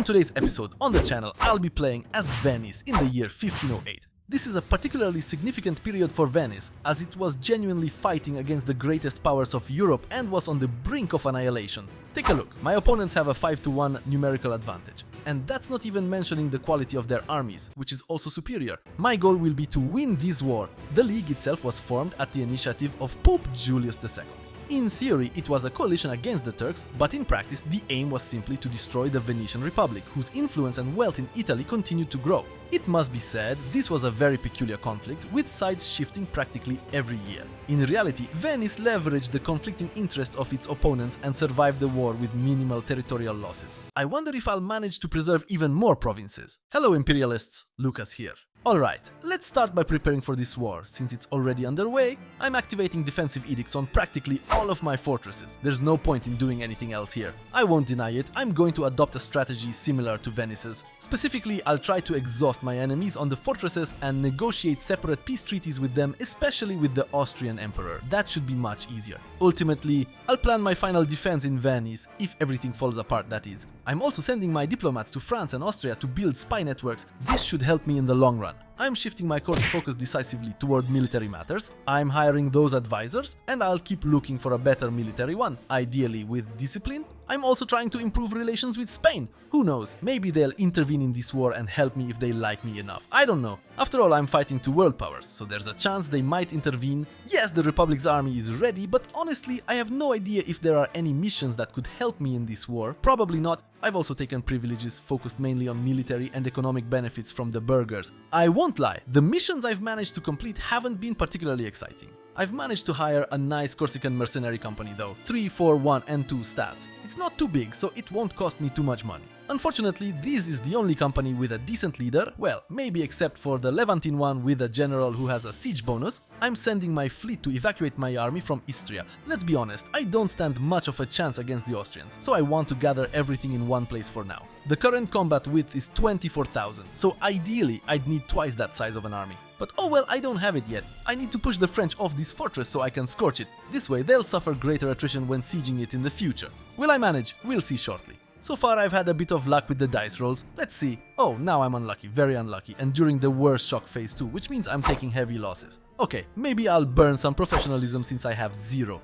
In today's episode on the channel, I'll be playing as Venice in the year 1508. This is a particularly significant period for Venice, as it was genuinely fighting against the greatest powers of Europe and was on the brink of annihilation. Take a look, my opponents have a 5-1 numerical advantage. And that's not even mentioning the quality of their armies, which is also superior. My goal will be to win this war. The League itself was formed at the initiative of Pope Julius II. In theory, it was a coalition against the Turks, but in practice the aim was simply to destroy the Venetian Republic, whose influence and wealth in Italy continued to grow. It must be said, this was a very peculiar conflict, with sides shifting practically every year. In reality, Venice leveraged the conflicting interests of its opponents and survived the war with minimal territorial losses. I wonder if I'll manage to preserve even more provinces. Hello imperialists, Lucas here. Alright, let's start by preparing for this war. Since it's already underway, I'm activating defensive edicts on practically all of my fortresses. There's no point in doing anything else here. I won't deny it, I'm going to adopt a strategy similar to Venice's. Specifically, I'll try to exhaust my enemies on the fortresses and negotiate separate peace treaties with them, especially with the Austrian Emperor. That should be much easier. Ultimately, I'll plan my final defense in Venice, if everything falls apart, that is. I'm also sending my diplomats to France and Austria to build spy networks. This should help me in the long run. I'm shifting my court's focus decisively toward military matters, I'm hiring those advisors, and I'll keep looking for a better military one, ideally with discipline. I'm also trying to improve relations with Spain. Who knows, maybe they'll intervene in this war and help me if they like me enough. I don't know. After all, I'm fighting two world powers, so there's a chance they might intervene. Yes, the Republic's army is ready, but honestly, I have no idea if there are any missions that could help me in this war. Probably not. I've also taken privileges focused mainly on military and economic benefits from the burghers. I won't lie, the missions I've managed to complete haven't been particularly exciting. I've managed to hire a nice Corsican mercenary company though, 3, 4, 1 and 2 stats. It's not too big, so it won't cost me too much money. Unfortunately, this is the only company with a decent leader, well, maybe except for the Levantine one with a general who has a siege bonus. I'm sending my fleet to evacuate my army from Istria. Let's be honest, I don't stand much of a chance against the Austrians, so I want to gather everything in one place for now. The current combat width is 24,000, so ideally I'd need twice that size of an army. But oh well, I don't have it yet. I need to push the French off this fortress so I can scorch it. This way they'll suffer greater attrition when sieging it in the future. Will I manage? We'll see shortly. So far I've had a bit of luck with the dice rolls. Let's see. Oh, now I'm unlucky, very unlucky, and during the worst shock phase too, which means I'm taking heavy losses. Okay, maybe I'll burn some professionalism since I have 0.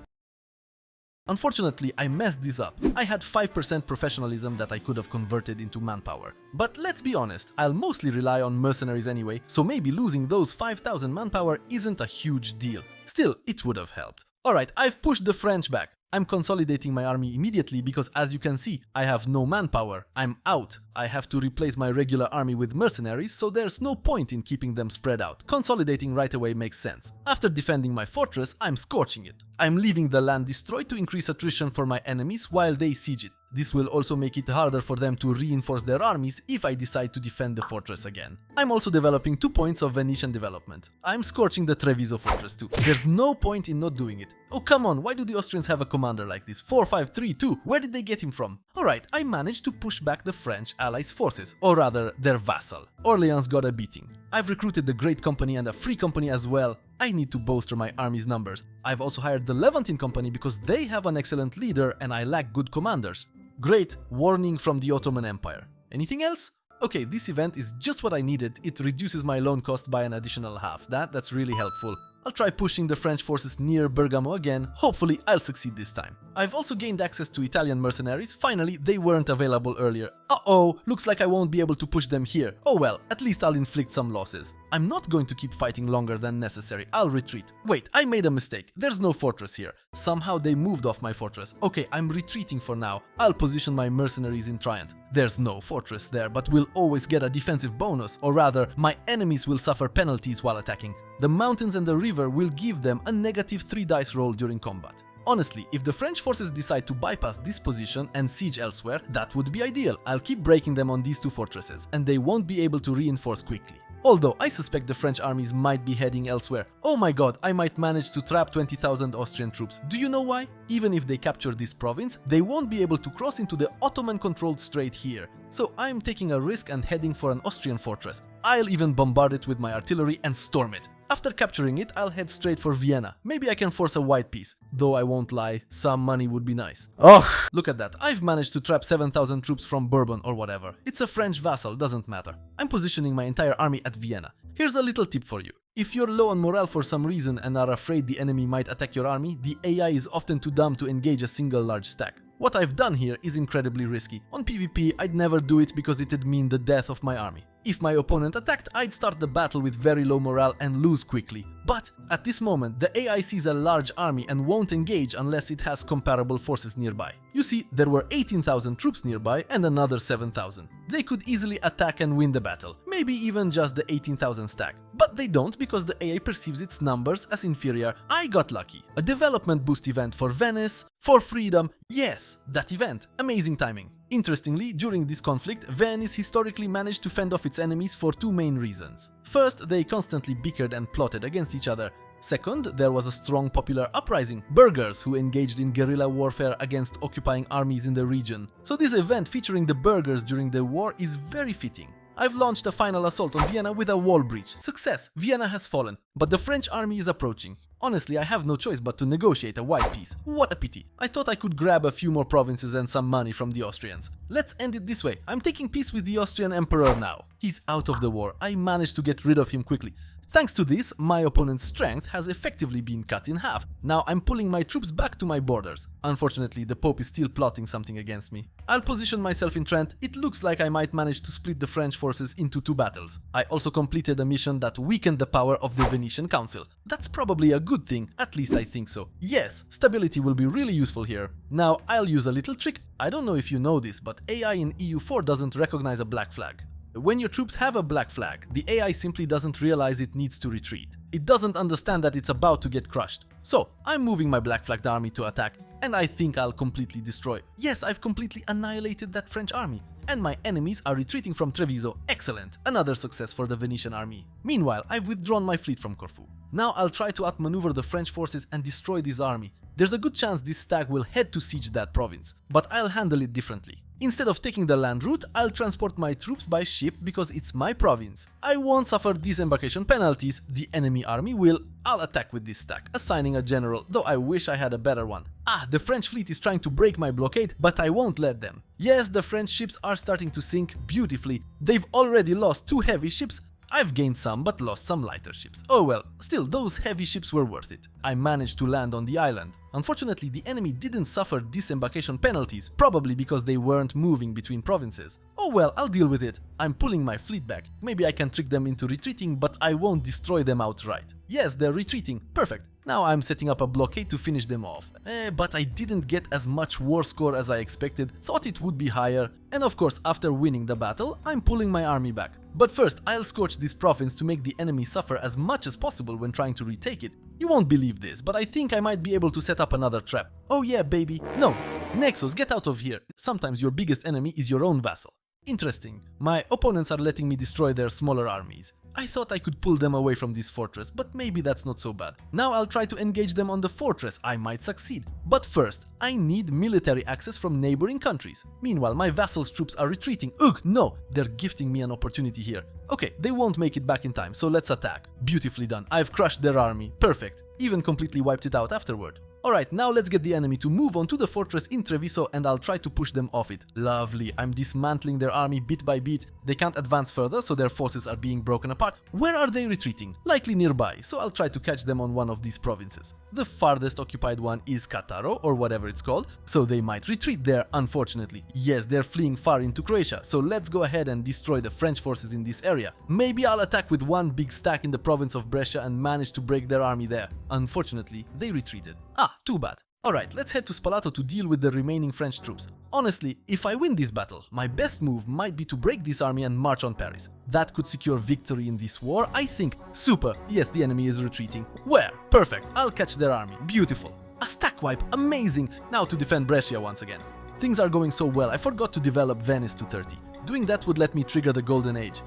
Unfortunately, I messed this up. I had 5% professionalism that I could have converted into manpower. But let's be honest, I'll mostly rely on mercenaries anyway, so maybe losing those 5,000 manpower isn't a huge deal. Still, it would have helped. Alright, I've pushed the French back. I'm consolidating my army immediately because, as you can see, I have no manpower. I'm out. I have to replace my regular army with mercenaries, so there's no point in keeping them spread out. Consolidating right away makes sense. After defending my fortress, I'm scorching it. I'm leaving the land destroyed to increase attrition for my enemies while they siege it. This will also make it harder for them to reinforce their armies if I decide to defend the fortress again. I'm also developing 2 points of Venetian development. I'm scorching the Treviso fortress too. There's no point in not doing it. Oh come on, why do the Austrians have a commander like this? 4-5-3-2, where did they get him from? Alright, I managed to push back the French allies' forces, or rather, their vassal. Orleans got a beating. I've recruited the Great Company and a Free Company as well. I need to bolster my army's numbers. I've also hired the Levantine Company because they have an excellent leader and I lack good commanders. Great, warning from the Ottoman Empire. Anything else? Okay, this event is just what I needed. It reduces my loan cost by an additional half. That's really helpful. I'll try pushing the French forces near Bergamo again. Hopefully I'll succeed this time. I've also gained access to Italian mercenaries. Finally, they weren't available earlier. Uh-oh, looks like I won't be able to push them here. Oh well, at least I'll inflict some losses. I'm not going to keep fighting longer than necessary. I'll retreat. Wait, I made a mistake. There's no fortress here. Somehow they moved off my fortress. Okay, I'm retreating for now. I'll position my mercenaries in Trient. There's no fortress there, but we'll always get a defensive bonus, or rather, my enemies will suffer penalties while attacking. The mountains and the river will give them a negative 3 dice roll during combat. Honestly, if the French forces decide to bypass this position and siege elsewhere, that would be ideal. I'll keep breaking them on these 2 fortresses, and they won't be able to reinforce quickly. Although I suspect the French armies might be heading elsewhere. Oh my god, I might manage to trap 20,000 Austrian troops. Do you know why? Even if they capture this province, they won't be able to cross into the Ottoman-controlled strait here. So I'm taking a risk and heading for an Austrian fortress. I'll even bombard it with my artillery and storm it. After capturing it, I'll head straight for Vienna. Maybe I can force a white peace. Though I won't lie, some money would be nice. Ugh! Look at that, I've managed to trap 7,000 troops from Bourbon or whatever. It's a French vassal, doesn't matter. I'm positioning my entire army at Vienna. Here's a little tip for you. If you're low on morale for some reason and are afraid the enemy might attack your army, the AI is often too dumb to engage a single large stack. What I've done here is incredibly risky. On PvP, I'd never do it because it'd mean the death of my army. If my opponent attacked, I'd start the battle with very low morale and lose quickly. But at this moment, the AI sees a large army and won't engage unless it has comparable forces nearby. You see, there were 18,000 troops nearby and another 7,000. They could easily attack and win the battle, maybe even just the 18,000 stack. But they don't because the AI perceives its numbers as inferior. I got lucky. A development boost event for Venice, for freedom. Yes, that event. Amazing timing. Interestingly, during this conflict, Venice historically managed to fend off its enemies for two main reasons. First, they constantly bickered and plotted against each other. Second, there was a strong popular uprising, burghers who engaged in guerrilla warfare against occupying armies in the region. So this event featuring the burghers during the war is very fitting. I've launched a final assault on Vienna with a wall breach. Success! Vienna has fallen, but the French army is approaching. Honestly, I have no choice but to negotiate a white peace. What a pity. I thought I could grab a few more provinces and some money from the Austrians. Let's end it this way. I'm taking peace with the Austrian emperor now. He's out of the war. I managed to get rid of him quickly. Thanks to this, my opponent's strength has effectively been cut in half. Now I'm pulling my troops back to my borders. Unfortunately, the Pope is still plotting something against me. I'll position myself in Trent. It looks like I might manage to split the French forces into two battles. I also completed a mission that weakened the power of the Venetian Council. That's probably a good thing, at least I think so. Yes, stability will be really useful here. Now I'll use a little trick. I don't know if you know this, but AI in EU4 doesn't recognize a black flag. When your troops have a black flag, the AI simply doesn't realize it needs to retreat. It doesn't understand that it's about to get crushed. So, I'm moving my black flagged army to attack, and I think I'll completely destroy. Yes, I've completely annihilated that French army. And my enemies are retreating from Treviso. Excellent! Another success for the Venetian army. Meanwhile, I've withdrawn my fleet from Corfu. Now I'll try to outmaneuver the French forces and destroy this army. There's a good chance this stag will head to siege that province, but I'll handle it differently. Instead of taking the land route, I'll transport my troops by ship because it's my province. I won't suffer disembarkation penalties, the enemy army will. I'll attack with this stack, assigning a general, though I wish I had a better one. The French fleet is trying to break my blockade, but I won't let them. Yes, the French ships are starting to sink beautifully. They've already lost 2 heavy ships. I've gained some, but lost some lighter ships. Oh well, still, those heavy ships were worth it. I managed to land on the island. Unfortunately, the enemy didn't suffer disembarkation penalties, probably because they weren't moving between provinces. Oh well, I'll deal with it. I'm pulling my fleet back. Maybe I can trick them into retreating, but I won't destroy them outright. Yes, they're retreating. Perfect. Now I'm setting up a blockade to finish them off. But I didn't get as much war score as I expected, thought it would be higher. And of course, after winning the battle, I'm pulling my army back. But first, I'll scorch this province to make the enemy suffer as much as possible when trying to retake it. You won't believe this, but I think I might be able to set up another trap. Oh yeah, baby. No. Nexus, get out of here. Sometimes your biggest enemy is your own vassal. Interesting. My opponents are letting me destroy their smaller armies. I thought I could pull them away from this fortress, but maybe that's not so bad. Now I'll try to engage them on the fortress. I might succeed. But first, I need military access from neighboring countries. Meanwhile, my vassals' troops are retreating. Ugh, no! They're gifting me an opportunity here. Okay, they won't make it back in time, so let's attack. Beautifully done. I've crushed their army. Perfect. Even completely wiped it out afterward. Alright, now let's get the enemy to move on to the fortress in Treviso and I'll try to push them off it. Lovely, I'm dismantling their army bit by bit. They can't advance further, so their forces are being broken apart. Where are they retreating? Likely nearby, so I'll try to catch them on one of these provinces. The farthest occupied one is Kataro, or whatever it's called, so they might retreat there, unfortunately. Yes, they're fleeing far into Croatia, so let's go ahead and destroy the French forces in this area. Maybe I'll attack with one big stack in the province of Brescia and manage to break their army there. Unfortunately, they retreated. Too bad. Alright, let's head to Spalato to deal with the remaining French troops. Honestly, if I win this battle, my best move might be to break this army and march on Paris. That could secure victory in this war, I think. Super! Yes, the enemy is retreating. Where? Perfect! I'll catch their army. Beautiful! A stack wipe! Amazing! Now to defend Brescia once again. Things are going so well, I forgot to develop Venice to 30. Doing that would let me trigger the Golden Age.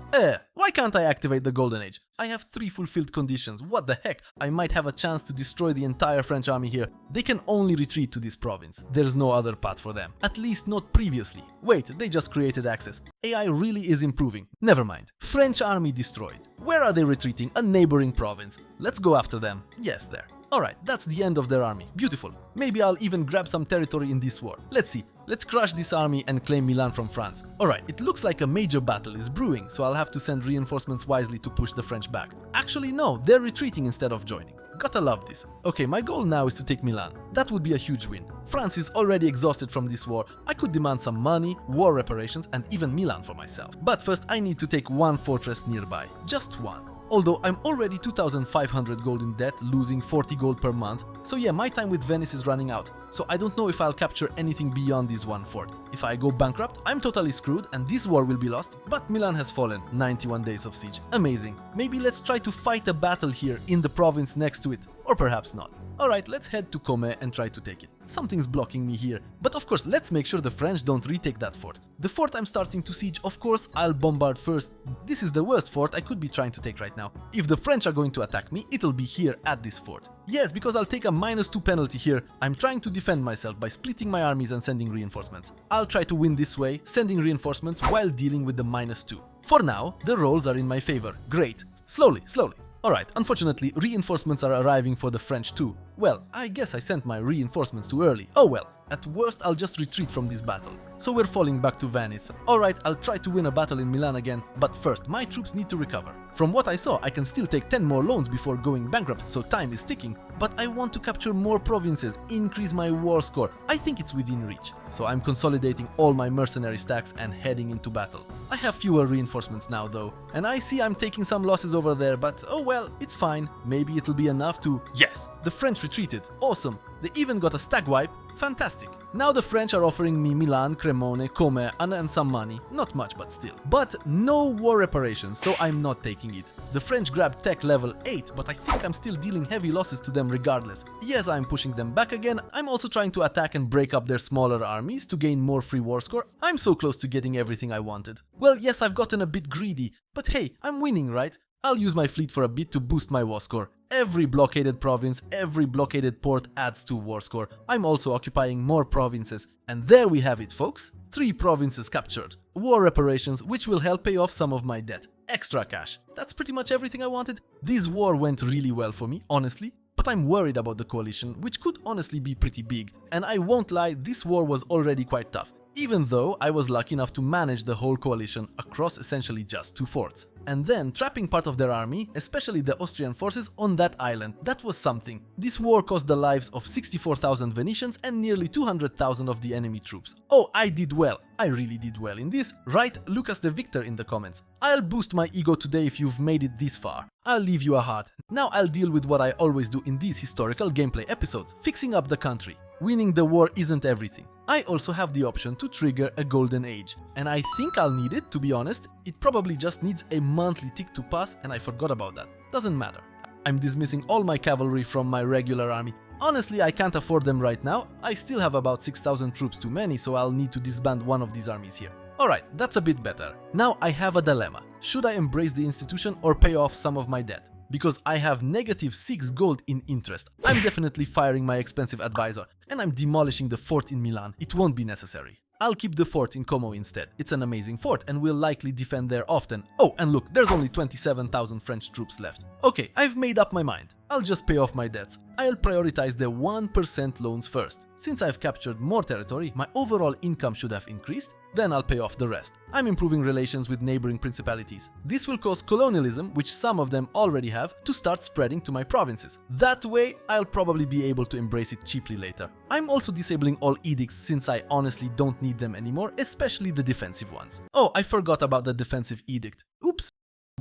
Why can't I activate the Golden Age? I have 3 fulfilled conditions. What the heck? I might have a chance to destroy the entire French army here. They can only retreat to this province. There's no other path for them. At least not previously. Wait, they just created access. AI really is improving. Never mind. French army destroyed. Where are they retreating? A neighboring province. Let's go after them. Yes, there. Alright, that's the end of their army. Beautiful. Maybe I'll even grab some territory in this war. Let's see. Let's crush this army and claim Milan from France. Alright, it looks like a major battle is brewing, so I'll have to send reinforcements wisely to push the French back. Actually, no, they're retreating instead of joining. Gotta love this. Okay, my goal now is to take Milan. That would be a huge win. France is already exhausted from this war. I could demand some money, war reparations, and even Milan for myself. But first I need to take one fortress nearby. Just one. Although I'm already 2,500 gold in debt, losing 40 gold per month, so yeah, my time with Venice is running out, so I don't know if I'll capture anything beyond this one fort. If I go bankrupt, I'm totally screwed and this war will be lost, but Milan has fallen, 91 days of siege. Amazing. Maybe let's try to fight a battle here in the province next to it, or perhaps not. Alright, let's head to Comé and try to take it. Something's blocking me here, but of course let's make sure the French don't retake that fort. The fort I'm starting to siege, of course I'll bombard first. This is the worst fort I could be trying to take right now. If the French are going to attack me, it'll be here at this fort. Yes, because I'll take a -2 penalty here. I'm trying to defend myself by splitting my armies and sending reinforcements. I'll try to win this way, sending reinforcements while dealing with the -2. For now, the rolls are in my favor. Great. Slowly, slowly. Alright, unfortunately, reinforcements are arriving for the French too. Well, I guess I sent my reinforcements too early. Oh well, at worst I'll just retreat from this battle. So we're falling back to Venice. Alright, I'll try to win a battle in Milan again, but first my troops need to recover. From what I saw, I can still take 10 more loans before going bankrupt, so time is ticking. But I want to capture more provinces, increase my war score. I think it's within reach. So I'm consolidating all my mercenary stacks and heading into battle. I have fewer reinforcements now though, and I see I'm taking some losses over there, but oh well, it's fine. Maybe it'll be enough to... Yes! The French retreated. Awesome! They even got a stag wipe. Fantastic! Now the French are offering me Milan, Cremone, Comé, and some money. Not much, but still. But no war reparations, so I'm not taking it. The French grabbed tech level 8, but I think I'm still dealing heavy losses to them regardless. Yes, I'm pushing them back again. I'm also trying to attack and break up their smaller armies to gain more free war score. I'm so close to getting everything I wanted. Well, yes, I've gotten a bit greedy, but hey, I'm winning, right? I'll use my fleet for a bit to boost my war score. Every blockaded province, every blockaded port adds to war score. I'm also occupying more provinces. And there we have it, folks. 3 provinces captured. War reparations, which will help pay off some of my debt. Extra cash. That's pretty much everything I wanted. This war went really well for me, honestly. But I'm worried about the coalition, which could honestly be pretty big. And I won't lie, this war was already quite tough. Even though I was lucky enough to manage the whole coalition across essentially just 2 forts. And then trapping part of their army, especially the Austrian forces, on that island. That was something. This war cost the lives of 64,000 Venetians and nearly 200,000 of the enemy troops. Oh, I did well. I really did well in this. Write Lucas the Victor in the comments. I'll boost my ego today if you've made it this far. I'll leave you a heart. Now I'll deal with what I always do in these historical gameplay episodes, fixing up the country. Winning the war isn't everything. I also have the option to trigger a golden age. And I think I'll need it, to be honest. It probably just needs a monthly tick to pass and I forgot about that. Doesn't matter. I'm dismissing all my cavalry from my regular army. Honestly, I can't afford them right now. I still have about 6,000 troops too many, so I'll need to disband one of these armies here. Alright, that's a bit better. Now I have a dilemma. Should I embrace the institution or pay off some of my debt? Because I have -6 gold in interest. I'm definitely firing my expensive advisor, and I'm demolishing the fort in Milan. It won't be necessary. I'll keep the fort in Como instead. It's an amazing fort and will likely defend there often. Oh, and look, there's only 27,000 French troops left. Okay, I've made up my mind. I'll just pay off my debts. I'll prioritize the 1% loans first. Since I've captured more territory, my overall income should have increased, then I'll pay off the rest. I'm improving relations with neighboring principalities. This will cause colonialism, which some of them already have, to start spreading to my provinces. That way, I'll probably be able to embrace it cheaply later. I'm also disabling all edicts since I honestly don't need them anymore, especially the defensive ones. Oh, I forgot about the defensive edict. Oops.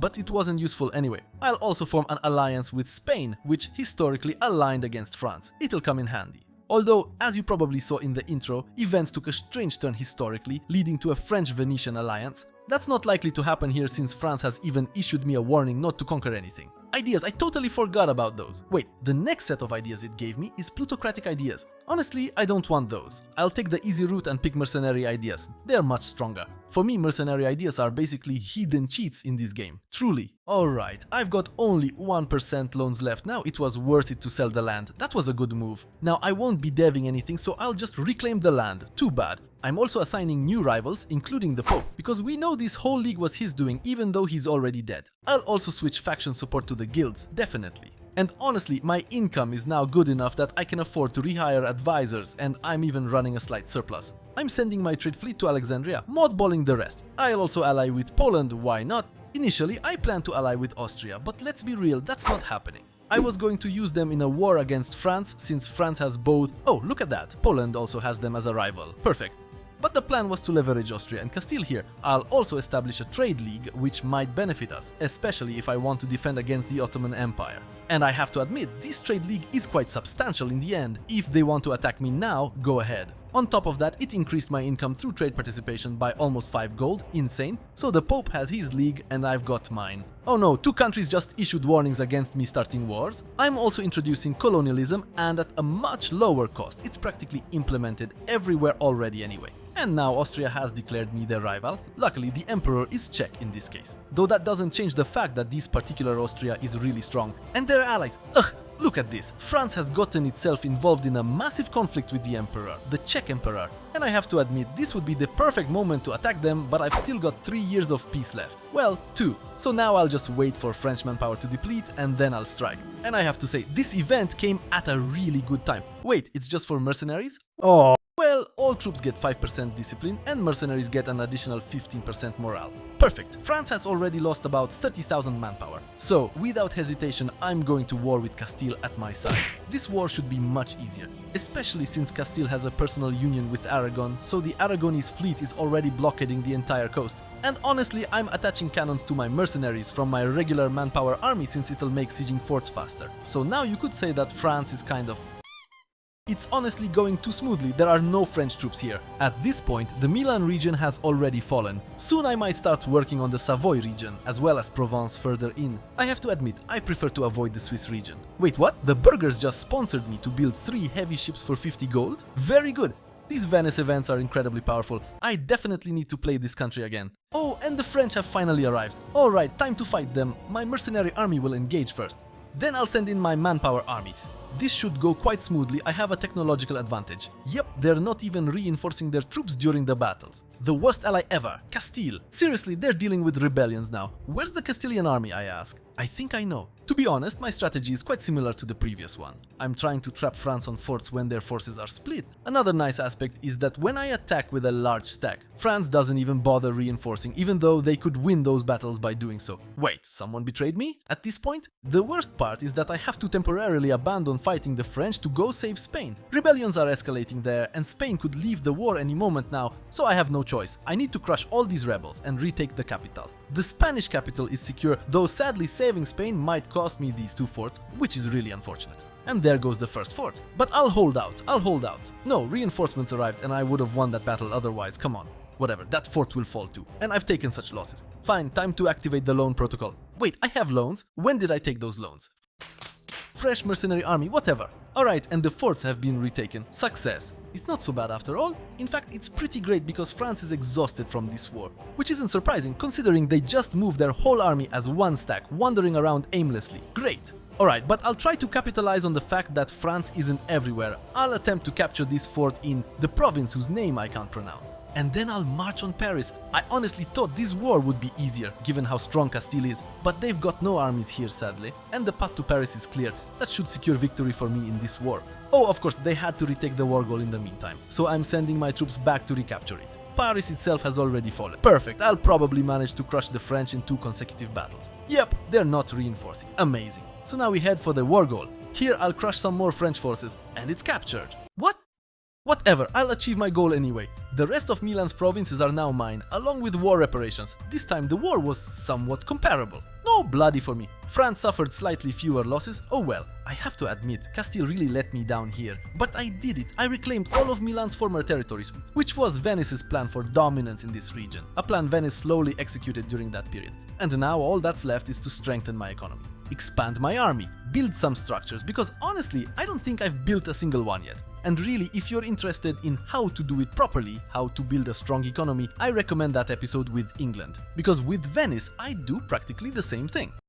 But it wasn't useful anyway. I'll also form an alliance with Spain, which historically aligned against France. It'll come in handy. Although, as you probably saw in the intro, events took a strange turn historically, leading to a French-Venetian alliance. That's not likely to happen here since France has even issued me a warning not to conquer anything. Ideas, I totally forgot about those. Wait, the next set of ideas it gave me is plutocratic ideas. Honestly, I don't want those. I'll take the easy route and pick mercenary ideas. They're much stronger. For me, mercenary ideas are basically hidden cheats in this game. Truly. Alright, I've got only 1% loans left now. It was worth it to sell the land. That was a good move. Now I won't be deving anything, so I'll just reclaim the land. Too bad. I'm also assigning new rivals, including the Pope, because we know this whole league was his doing even though he's already dead. I'll also switch faction support to the guilds, definitely. And honestly, my income is now good enough that I can afford to rehire advisors, and I'm even running a slight surplus. I'm sending my trade fleet to Alexandria, mothballing the rest. I'll also ally with Poland, why not? Initially, I planned to ally with Austria, but let's be real, that's not happening. I was going to use them in a war against France, since France has both... Oh, look at that! Poland also has them as a rival. Perfect. But the plan was to leverage Austria and Castile here. I'll also establish a trade league which might benefit us, especially if I want to defend against the Ottoman Empire. And I have to admit, this trade league is quite substantial in the end. If they want to attack me now, go ahead. On top of that, it increased my income through trade participation by almost 5 gold, insane. So the Pope has his league and I've got mine. Oh no, 2 countries just issued warnings against me starting wars. I'm also introducing colonialism and at a much lower cost. It's practically implemented everywhere already anyway. And now Austria has declared me their rival. Luckily, the Emperor is Czech in this case. Though that doesn't change the fact that this particular Austria is really strong. And their allies. Ugh! Look at this. France has gotten itself involved in a massive conflict with the Emperor, the Czech Emperor. And I have to admit, this would be the perfect moment to attack them, but I've still got 3 years of peace left. Well, 2. So now I'll just wait for French manpower to deplete and then I'll strike. And I have to say, this event came at a really good time. Wait, it's just for mercenaries? Oh. Well, all troops get 5% discipline and mercenaries get an additional 15% morale. Perfect! France has already lost about 30,000 manpower. So, without hesitation, I'm going to war with Castile at my side. This war should be much easier, especially since Castile has a personal union with Aragon, so the Aragonese fleet is already blockading the entire coast. And honestly, I'm attaching cannons to my mercenaries from my regular manpower army since it'll make sieging forts faster. So now you could say that France is kind of... It's honestly going too smoothly, there are no French troops here. At this point, the Milan region has already fallen. Soon I might start working on the Savoy region, as well as Provence further in. I have to admit, I prefer to avoid the Swiss region. Wait, what? The burghers just sponsored me to build 3 heavy ships for 50 gold? Very good! These Venice events are incredibly powerful. I definitely need to play this country again. Oh, and the French have finally arrived. Alright, time to fight them. My mercenary army will engage first. Then I'll send in my manpower army. This should go quite smoothly, I have a technological advantage. Yep, they're not even reinforcing their troops during the battles. The worst ally ever, Castile. Seriously, they're dealing with rebellions now. Where's the Castilian army, I ask? I think I know. To be honest, my strategy is quite similar to the previous one. I'm trying to trap France on forts when their forces are split. Another nice aspect is that when I attack with a large stack, France doesn't even bother reinforcing, even though they could win those battles by doing so. Wait, someone betrayed me? At this point? The worst part is that I have to temporarily abandon fighting the French to go save Spain. Rebellions are escalating there, and Spain could leave the war any moment now, so I have no choice. I need to crush all these rebels and retake the capital. The Spanish capital is secure, though sadly saving Spain might cost me these 2 forts, which is really unfortunate. And there goes the first fort. But I'll hold out. No, reinforcements arrived and I would have won that battle otherwise, come on. Whatever, that fort will fall too. And I've taken such losses. Fine, time to activate the loan protocol. Wait, I have loans? When did I take those loans? Fresh mercenary army, whatever. Alright, and the forts have been retaken. Success. It's not so bad after all. In fact, it's pretty great because France is exhausted from this war. Which isn't surprising considering they just moved their whole army as one stack, wandering around aimlessly. Great. Alright, but I'll try to capitalize on the fact that France isn't everywhere. I'll attempt to capture this fort in the province whose name I can't pronounce. And then I'll march on Paris. I honestly thought this war would be easier, given how strong Castile is, but they've got no armies here sadly, and the path to Paris is clear. That should secure victory for me in this war. Oh, of course, they had to retake the war goal in the meantime, so I'm sending my troops back to recapture it. Paris itself has already fallen. Perfect, I'll probably manage to crush the French in 2 consecutive battles. Yep, they're not reinforcing. Amazing. So now we head for the war goal. Here I'll crush some more French forces, and it's captured. What? Whatever, I'll achieve my goal anyway. The rest of Milan's provinces are now mine, along with war reparations. This time the war was somewhat comparable. No bloody for me. France suffered slightly fewer losses. Oh well, I have to admit, Castile really let me down here. But I did it. I reclaimed all of Milan's former territories, which was Venice's plan for dominance in this region. A plan Venice slowly executed during that period. And now all that's left is to strengthen my economy, expand my army, build some structures, because honestly, I don't think I've built a single one yet. And really, if you're interested in how to do it properly, how to build a strong economy, I recommend that episode with England. Because with Venice, I do practically the same thing.